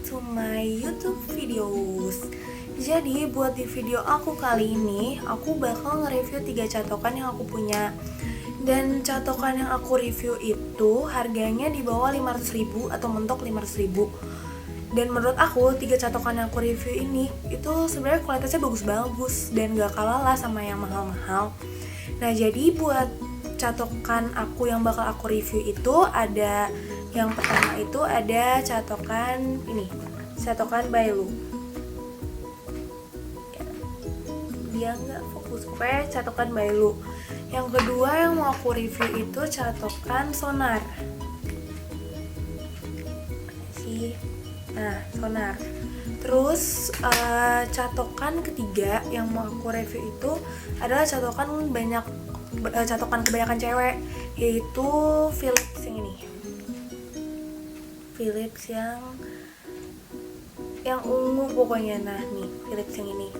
to my YouTube videos. Jadi buat di video aku kali ini, aku bakal nge-review 3 catokan yang aku punya. Dan catokan yang aku review itu harganya di bawah 500.000 atau mentok 500.000. Dan menurut aku 3 catokan yang aku review ini itu sebenarnya kualitasnya bagus-bagus dan gak kalah lah sama yang mahal-mahal. Nah, jadi buat catokan aku yang bakal aku review itu ada yang pertama itu ada catokan ini, catokan Bailu. Dia nggak fokus, pokoknya catokan Bailu. Yang kedua yang mau aku review itu catokan Sonar. Nah, Sonar. Terus catokan ketiga yang mau aku review itu adalah catokan kebanyakan cewek, yaitu Philips yang ini. Philips yang ungu pokoknya. Nah, nih Philips yang ini.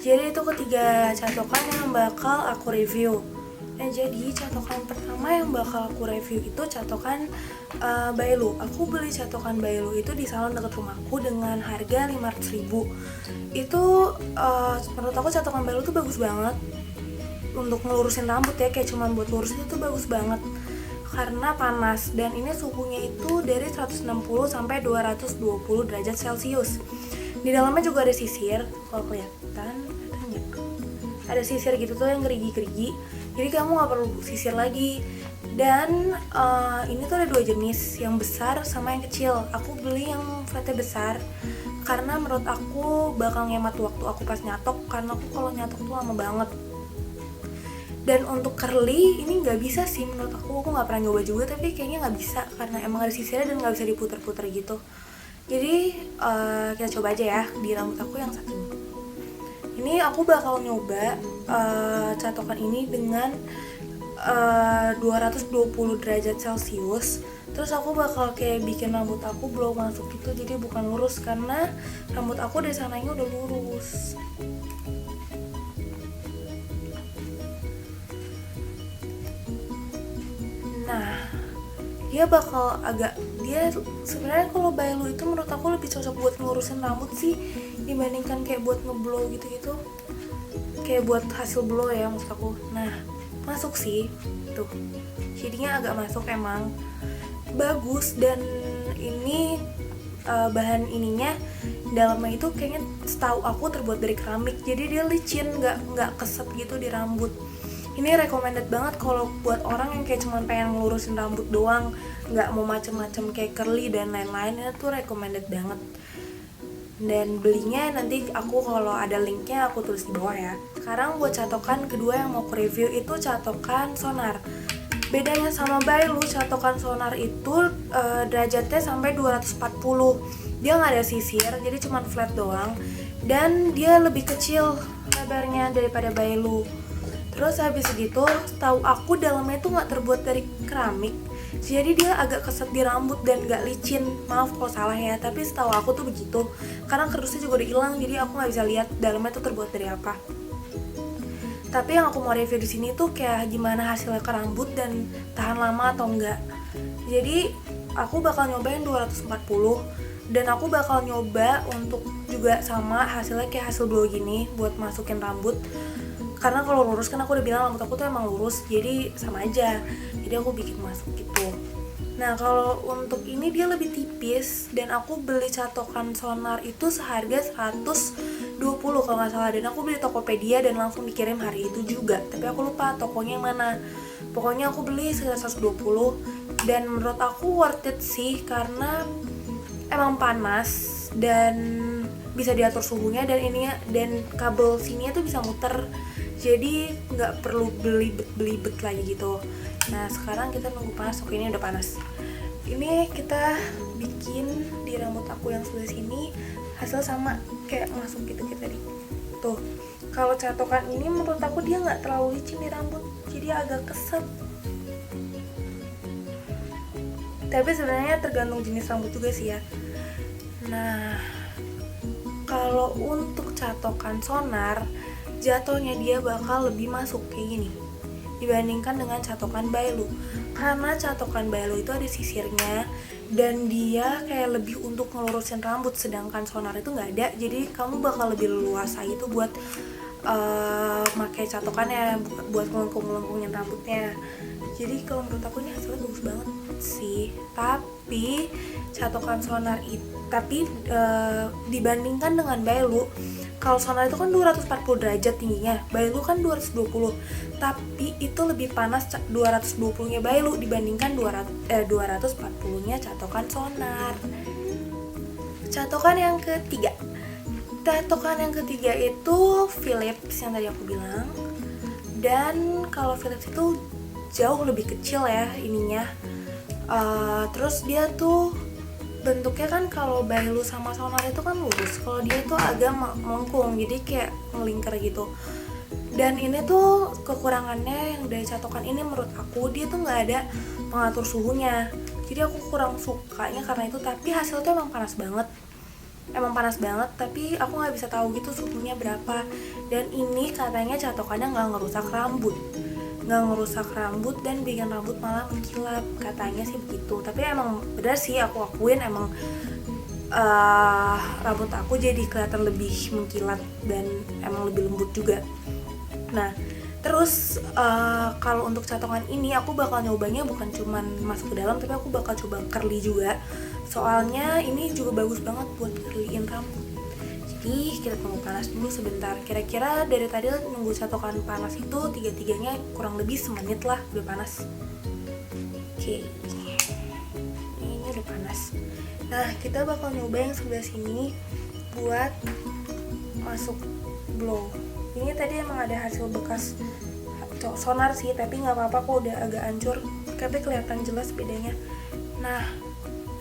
Jadi itu ketiga catokan yang bakal aku review. Nah, jadi catokan pertama yang bakal aku review itu catokan Bailu. Aku beli catokan Bailu itu di salon dekat rumahku dengan harga 500.000. Itu menurut aku catokan Bailu tuh bagus banget untuk ngelurusin rambut ya, kayak cuman buat lurusin itu bagus banget karena panas, dan ini suhunya itu dari 160 sampai 220 derajat Celcius. Di dalamnya juga ada sisir, kalau kelihatan ada sisir gitu tuh yang gerigi-gerigi, jadi kamu gak perlu sisir lagi. Dan ini tuh ada 2 jenis, yang besar sama yang kecil. Aku beli yang flatnya besar karena menurut aku bakal ngemat waktu aku pas nyatok, karena aku kalau nyatok tuh lama banget. Dan untuk curly ini nggak bisa sih menurut aku nggak pernah nyoba juga, tapi kayaknya nggak bisa karena emang ada sisirnya dan nggak bisa diputer-puter gitu. Jadi kita coba aja ya di rambut aku yang satu ini. Ini aku bakal nyoba catokan ini dengan 220 derajat Celcius. Terus aku bakal kayak bikin rambut aku blow masuk gitu, jadi bukan lurus karena rambut aku dari sananya udah lurus. Nah, dia sebenarnya kalau Bailu itu menurut aku lebih cocok buat ngelurusin rambut sih dibandingkan kayak buat ngeblow gitu-gitu, kayak buat hasil blow ya maksud aku. Nah, masuk sih tuh, jadinya agak masuk, emang bagus. Dan ini bahan ininya dalamnya itu kayaknya setahu aku terbuat dari keramik, jadi dia licin, nggak keset gitu di rambut. Ini recommended banget kalau buat orang yang kayak cuma pengen ngelurusin rambut doang, nggak mau macem-macem kayak curly dan lain-lain. Itu tuh recommended banget. Dan belinya nanti aku kalau ada linknya aku tulis di bawah ya. Sekarang buat catokan kedua yang mau aku review itu catokan Sonar. Bedanya sama Bailu, catokan Sonar itu derajatnya sampai 240. Dia nggak ada sisir, jadi cuma flat doang. Dan dia lebih kecil lebarnya daripada Bailu. Terus habis segitu, tahu aku dalamnya itu nggak terbuat dari keramik, jadi dia agak keset di rambut dan nggak licin. Maaf kalau salah ya, tapi setahu aku tuh begitu. Karena kerdusnya juga udah hilang, jadi aku nggak bisa lihat dalamnya tuh terbuat dari apa. Tapi yang aku mau review di sini tuh kayak gimana hasilnya ke rambut dan tahan lama atau enggak. Jadi aku bakal nyobain 240 dan aku bakal nyoba untuk juga sama hasilnya kayak hasil blow gini buat masukin rambut. Karena kalau lurus kan aku udah bilang rambut aku tuh emang lurus, jadi sama aja. Jadi aku bikin masuk gitu. Nah, kalau untuk ini dia lebih tipis dan aku beli catokan Sonar itu seharga 120 kalau nggak salah, dan aku beli Tokopedia dan langsung dikirim hari itu juga. Tapi aku lupa tokonya yang mana. Pokoknya aku beli sekitar 120 dan menurut aku worth it sih karena emang panas dan bisa diatur suhunya, dan kabel sininya tuh bisa muter. Jadi nggak perlu belibet lagi gitu. Nah, sekarang kita nunggu panas. Oke, ini udah panas. Ini kita bikin di rambut aku yang sebelah sini, hasil sama kayak masuk gitu kayak tadi. Tuh, kalau catokan ini menurut aku dia nggak terlalu licin di rambut, jadi agak keset. Tapi sebenarnya tergantung jenis rambut juga sih ya. Nah, kalau untuk catokan Sonar, jatuhnya dia bakal lebih masuk kayak gini. dibandingkan dengan catokan Bailu. Karena catokan Bailu itu ada sisirnya dan dia kayak lebih untuk ngelurusin rambut, sedangkan Sonar itu nggak ada. Jadi kamu bakal lebih leluasa itu buat pakai catokannya, buat ngelengkung-ngelengkungin rambutnya. Jadi kalau menurut aku ini hasilnya bagus banget sih. Tapi catokan Sonar itu, dibandingkan dengan Bailu, kalau Sonar itu kan 240 derajat tingginya, Bailu kan 220. Tapi itu lebih panas 220-nya Bailu dibandingkan 240-nya catokan Sonar. Catokan yang ketiga. Catokan yang ketiga itu Philips yang tadi aku bilang. Dan kalau Philips itu jauh lebih kecil ya ininya. Terus dia tuh bentuknya kan kalau Bailu sama Sonar itu kan lurus, kalau dia tuh agak melengkung, jadi kayak ngelingkar gitu. Dan ini tuh kekurangannya yang dari catokan ini menurut aku, dia tuh nggak ada pengatur suhunya, jadi aku kurang sukanya karena itu. Tapi hasil tuh emang panas banget, tapi aku nggak bisa tahu gitu suhunya berapa. Dan ini katanya catokannya nggak ngerusak rambut dan bikin rambut malah mengkilap, katanya sih begitu. Tapi emang benar sih, aku akuin emang rambut aku jadi kelihatan lebih mengkilat dan emang lebih lembut juga. Nah terus kalau untuk catokan ini aku bakal nyobanya bukan cuman masuk ke dalam, tapi aku bakal coba curly juga, soalnya ini juga bagus banget buat curlyin rambut. Jadi kita tunggu panas dulu sebentar. Kira-kira dari tadi nunggu catokan panas itu 3-3-nya kurang lebih semenit lah udah panas. Oke, ini udah panas. Nah kita bakal nyoba yang sebelah sini buat masuk blow. Ini tadi emang ada hasil bekas Sonar sih, tapi nggak apa-apa kok, udah agak hancur, tapi kelihatan jelas bedanya. Nah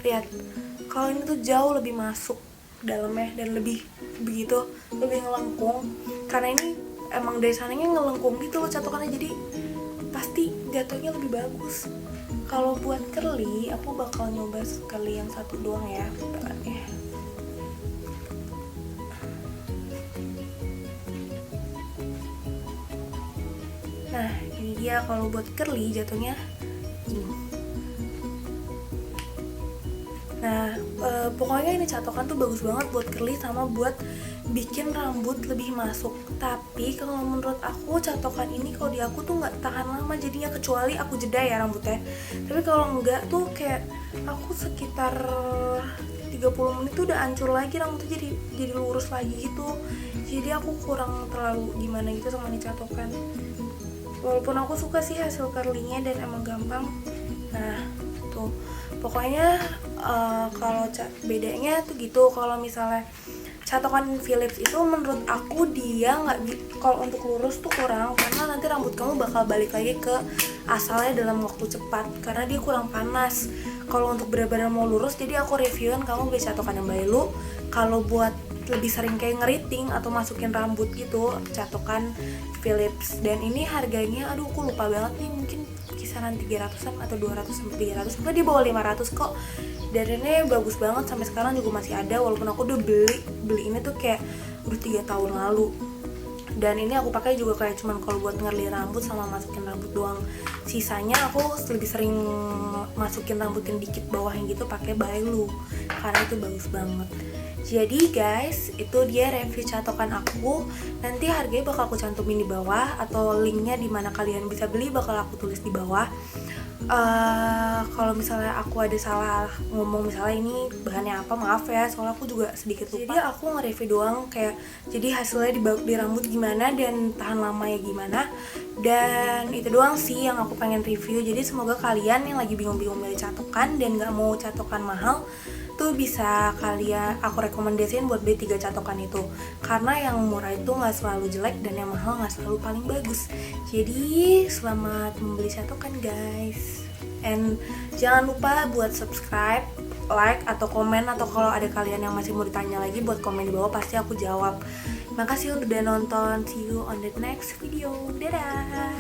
lihat, kalau ini tuh jauh lebih masuk dalamnya dan lebih ngelengkung, karena ini emang dari sananya ngelengkung gitu loh catokannya, jadi pasti jatuhnya lebih bagus. Kalau buat curly aku bakal nyoba curly yang satu doang ya, bentarnya. Nah ini dia kalau buat curly jatuhnya ini. Nah pokoknya ini catokan tuh bagus banget buat curly sama buat bikin rambut lebih masuk. Tapi kalau menurut aku catokan ini kalau di aku tuh nggak tahan lama jadinya, kecuali aku jeda ya rambutnya. Tapi kalau enggak tuh kayak aku sekitar 30 menit tuh udah hancur lagi rambutnya, jadi lurus lagi gitu. Jadi aku kurang terlalu gimana gitu sama ini catokan. Walaupun aku suka sih hasil curly-nya dan emang gampang. Nah tuh pokoknya kalau bedanya tuh gitu. Kalau misalnya catokan Philips itu menurut aku dia nggak, kalau untuk lurus tuh kurang, karena nanti rambut kamu bakal balik lagi ke asalnya dalam waktu cepat karena dia kurang panas. Kalau untuk benar-benar mau lurus, jadi aku reviewin kamu beli catokan yang Bailu. Kalau buat lebih sering kayak ngeriting atau masukin rambut gitu, catokan Philips. Dan ini harganya aduh aku lupa banget nih, mungkin kisaran 300an atau 200 sampai 300, sampai di bawah 500 kok. Dan ini bagus banget, sampai sekarang juga masih ada, walaupun aku udah beli ini tuh kayak udah 3 tahun lalu. Dan ini aku pakai juga kayak cuman kalau buat ngerli rambut sama masukin rambut doang. Sisanya aku lebih sering masukin rambut yang dikit bawahnya gitu pakai Bailu, karena itu bagus banget. Jadi guys, itu dia review catokan aku. Nanti harganya bakal aku cantumin di bawah, atau linknya di mana kalian bisa beli bakal aku tulis di bawah. Kalau misalnya aku ada salah ngomong, misalnya ini bahannya apa, maaf ya, soalnya aku juga sedikit lupa. Jadi aku nge-review doang kayak, jadi hasilnya di rambut gimana dan tahan lamanya gimana. Dan itu doang sih yang aku pengen review. Jadi semoga kalian yang lagi bingung-bingung milih catokan dan gak mau catokan mahal tuh bisa aku rekomendasiin buat beli 3 catokan itu, karena yang murah itu gak selalu jelek dan yang mahal gak selalu paling bagus. Jadi selamat membeli catokan guys, and jangan lupa buat subscribe, like, atau komen, atau kalau ada kalian yang masih mau ditanya lagi buat komen di bawah, pasti aku jawab. Makasih udah nonton, see you on the next video, dadah.